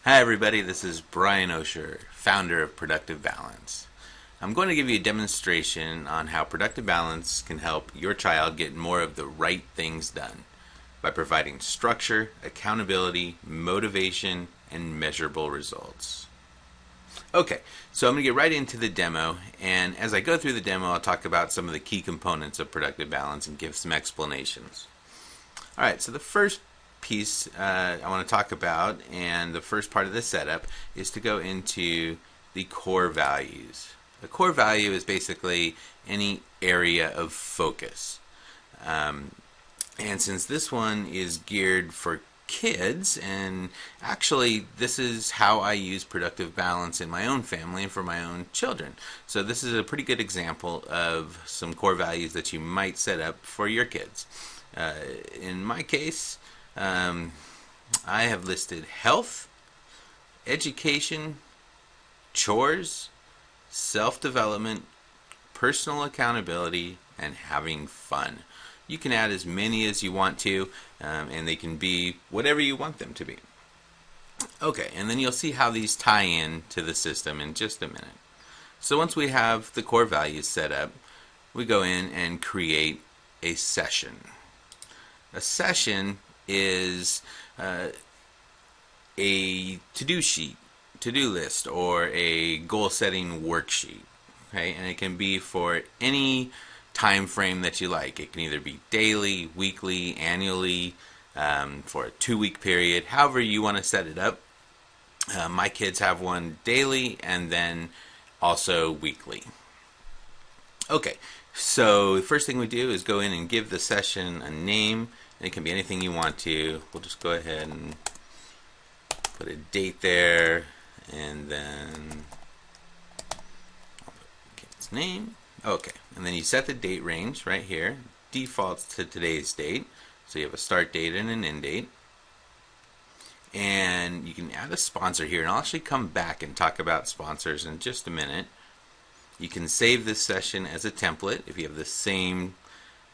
Hi everybody, this is Brian Osher, founder of Productive Balance. I'm going to give you a demonstration on how Productive Balance can help your child get more of the right things done by providing structure, accountability, motivation, and measurable results. Okay, so I'm going to get right into the demo, and as I go through the demo, I'll talk about some of the key components of Productive Balance and give some explanations. Alright, so the first piece I want to talk about, and the first part of the setup, is to go into the core values. A core value is basically any area of focus. And since this one is geared for kids, and actually this is how I use Productive Balance in my own family and for my own children. So this is a pretty good example of some core values that you might set up for your kids. In my case, I have listed health, education, chores, self-development, personal accountability, and having fun. You can add as many as you want to, and they can be whatever you want them to be. Okay, and then you'll see how these tie in to the system in just a minute. So once we have the core values set up, we go in and create a session. A session is a to-do sheet, to-do list, or a goal-setting worksheet. Okay, and it can be for any time frame that you like. It can either be daily, weekly, annually, for a 2-week period, however you want to set it up. My kids have one daily and then also weekly. Okay, so the first thing we do is go in and give the session a name. It can be anything you want to. We'll just go ahead and put a date there, and then I'll put kid's name. Okay, and then you set the date range right here. Defaults to today's date, so you have a start date and an end date. And you can add a sponsor here, and I'll actually come back and talk about sponsors in just a minute. You can save this session as a template if you have the same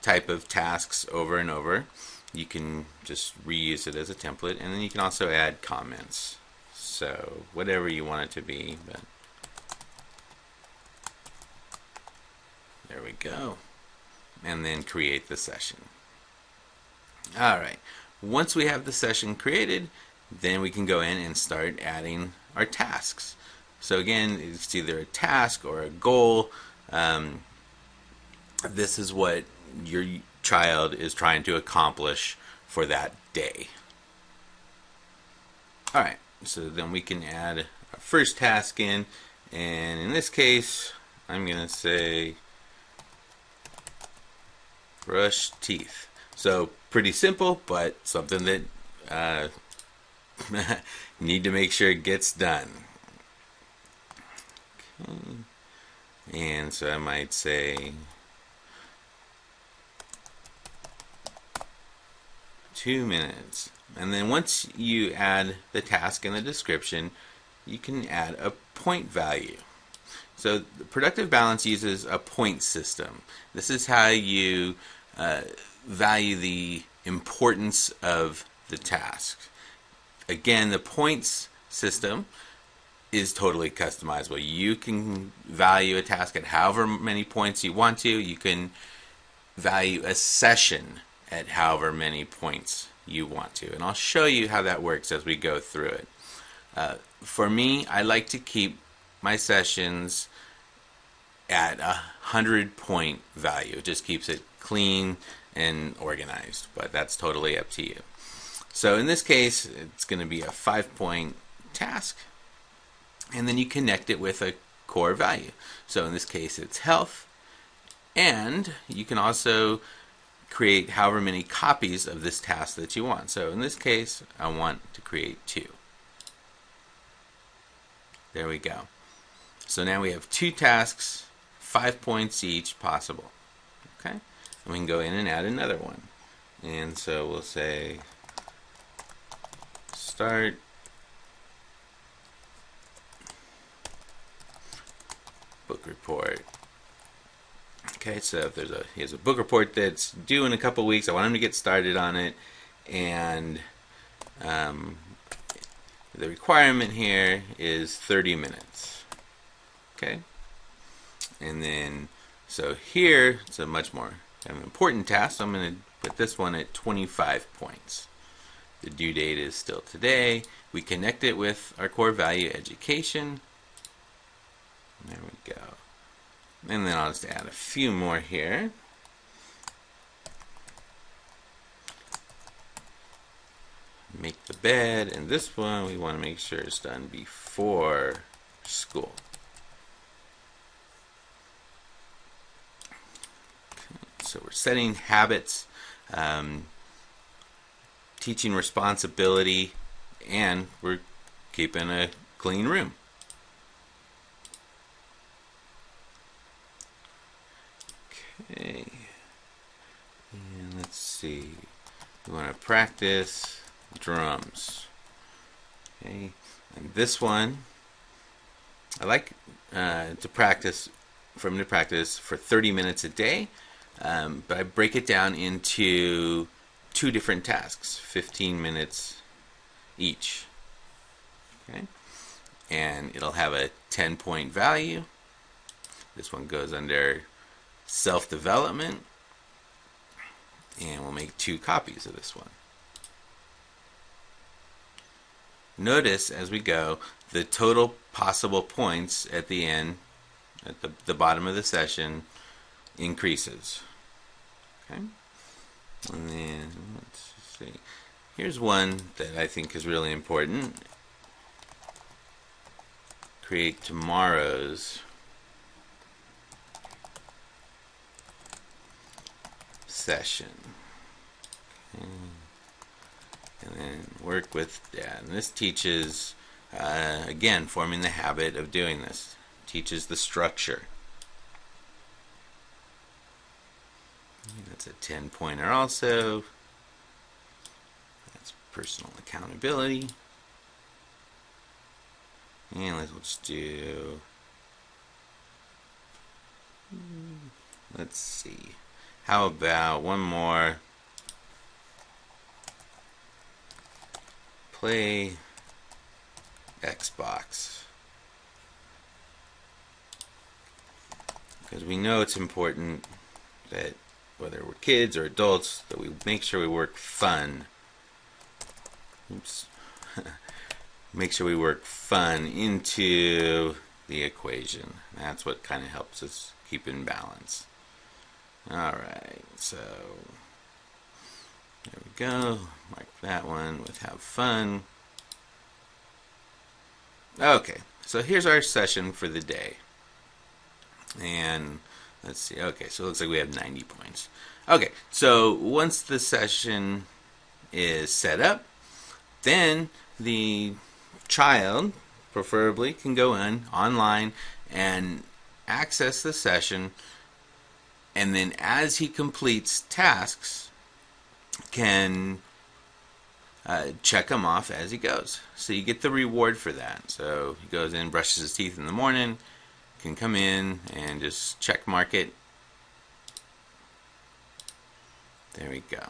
type of tasks over and over. You can just reuse it as a template, and then you can also add comments. So whatever you want it to be, but there we go. And then create the session. Alright, once we have the session created, then we can go in and start adding our tasks. So again, it's either a task or a goal. This is what your child is trying to accomplish for that day. Alright, so then we can add our first task in, and in this case, I'm going to say brush teeth. So pretty simple, but something that need to make sure it gets done. Okay. And so I might say 2 minutes. And then once you add the task and the description, you can add a point value. So the Productive Balance uses a point system. This is how you value the importance of the task. Again, the points system is totally customizable. You can value a task at however many points you want to. You can value a session at however many points you want to. And I'll show you how that works as we go through it. For me, I like to keep my sessions at 100-point value. It just keeps it clean and organized, but that's totally up to you. So in this case, it's going to be a 5-point task, and then you connect it with a core value. So in this case, it's health, and you can also create however many copies of this task that you want. So in this case, I want to create 2. There we go. So now we have 2 tasks, 5 points each possible. Okay? And we can go in and add another one. And so we'll say start book report. Okay, so if he has a book report that's due in a couple weeks, I want him to get started on it, and The requirement here is 30 minutes. Okay? And then, so here, it's a much more important task. So I'm going to put this one at 25 points. The due date is still today. We connect it with our core value, education. There we go. And then I'll just add a few more here. Make the bed, and this one we want to make sure it's done before school. Okay, so we're setting habits, teaching responsibility, and we're keeping a clean room. Okay, and let's see. We want to practice drums. Okay, and this one I like to practice for 30 minutes a day, but I break it down into 2 different tasks, 15 minutes each. Okay, and it'll have a 10-point value. This one goes under self-development, and we'll make 2 copies of this one. Notice as we go, the total possible points at the end, at the bottom of the session, increases. Okay, and then let's see. Here's one that I think is really important. Create tomorrow's session. Okay. And then work with dad. And this teaches, again, forming the habit of doing this. Teaches the structure. That's a 10-pointer also. That's personal accountability. And let's do, let's see. How about one more? Play Xbox. Because we know it's important that whether we're kids or adults, that we make sure we work fun. Oops. Make sure we work fun into the equation. That's what kind of helps us keep in balance. Alright, so there we go. Mark that one with have fun. Okay, so here's our session for the day. And let's see. Okay, so it looks like we have 90 points. Okay, so once the session is set up, then the child, preferably, can go online and access the session, and then as he completes tasks, can check them off as he goes. So you get the reward for that. So he goes in, brushes his teeth in the morning, can come in and just check mark it. There we go.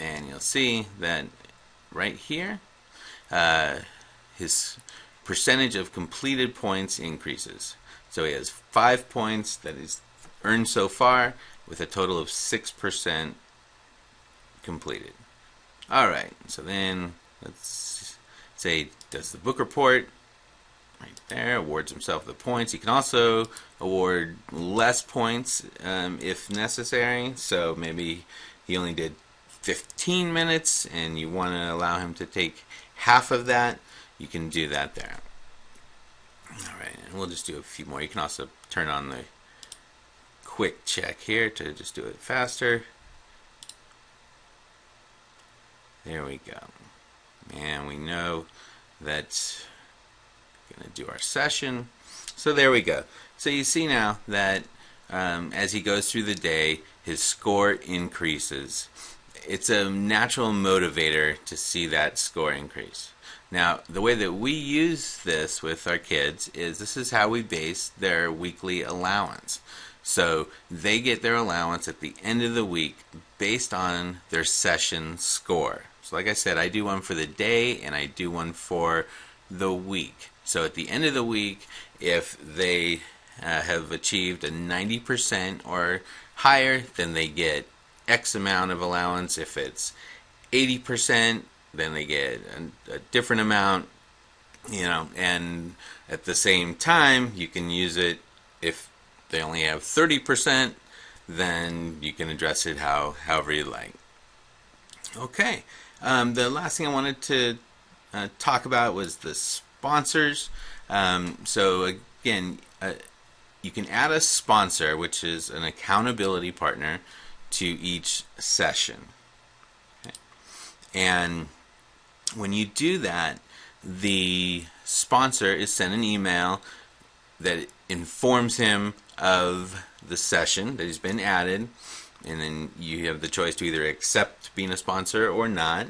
And you'll see that right here, his percentage of completed points increases. So he has 5 points that he's earned so far, with a total of 6% completed. Alright, so then let's say does the book report right there, awards himself the points. He can also award less points if necessary. So maybe he only did 15 minutes and you want to allow him to take half of that, you can do that there. Alright, and we'll just do a few more. You can also turn on the quick check here to just do it faster. There we go. And we know that's going to do our session. So there we go. So you see now that as he goes through the day, his score increases. It's a natural motivator to see that score increase. Now, the way that we use this with our kids is this is how we base their weekly allowance. So they get their allowance at the end of the week based on their session score. So like I said, I do one for the day and I do one for the week. So at the end of the week, if they have achieved a 90% or higher, then they get X amount of allowance. If it's 80%, then they get a different amount, and at the same time, you can use it if they only have 30%, then you can address it however you like. Okay, the last thing I wanted to talk about was the sponsors. So again, you can add a sponsor, which is an accountability partner, to each session. Okay. And when you do that, the sponsor is sent an email that informs him of the session that has been added, and then you have the choice to either accept being a sponsor or not,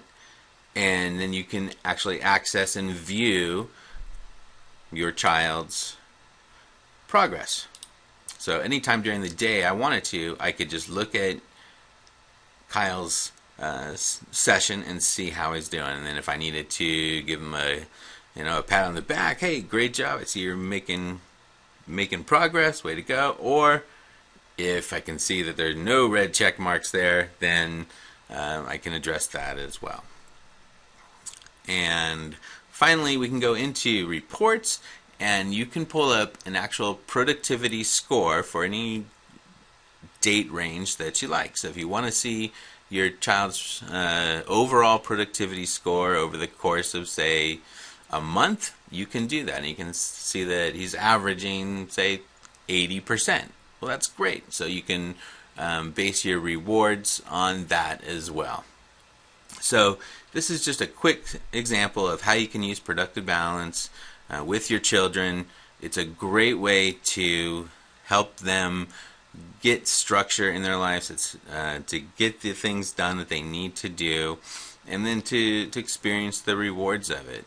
and then you can actually access and view your child's progress. So anytime during the day I wanted to, I could just look at Kyle's session and see how he's doing, and then if I needed to give him a pat on the back, hey, great job, I see you're making progress, way to go. Or if I can see that there's no red check marks there, then I can address that as well. And finally, we can go into reports, and you can pull up an actual productivity score for any date range that you like. So if you want to see your child's overall productivity score over the course of, say, a month, you can do that. And you can see that he's averaging, say, 80%. Well, that's great. So you can base your rewards on that as well. So this is just a quick example of how you can use productive balance with your children. It's a great way to help them get structure in their lives. It's to get the things done that they need to do, and then to experience the rewards of it.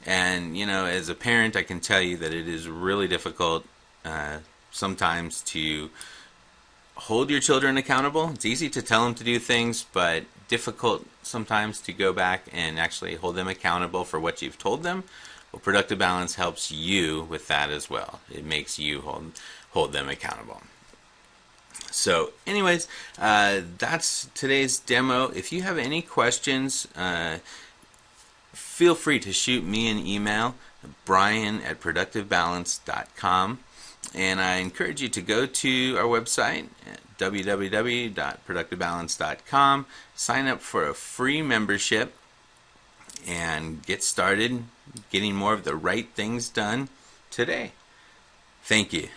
And as a parent, I can tell you that it is really difficult sometimes to hold your children accountable. It's easy to tell them to do things, but difficult sometimes to go back and actually hold them accountable for what you've told them. Well, productive balance helps you with that as well. It makes you hold them accountable. So anyways, that's today's demo. If you have any questions, feel free to shoot me an email, brian@productivebalance.com. And I encourage you to go to our website, www.productivebalance.com, sign up for a free membership, and get started getting more of the right things done today. Thank you.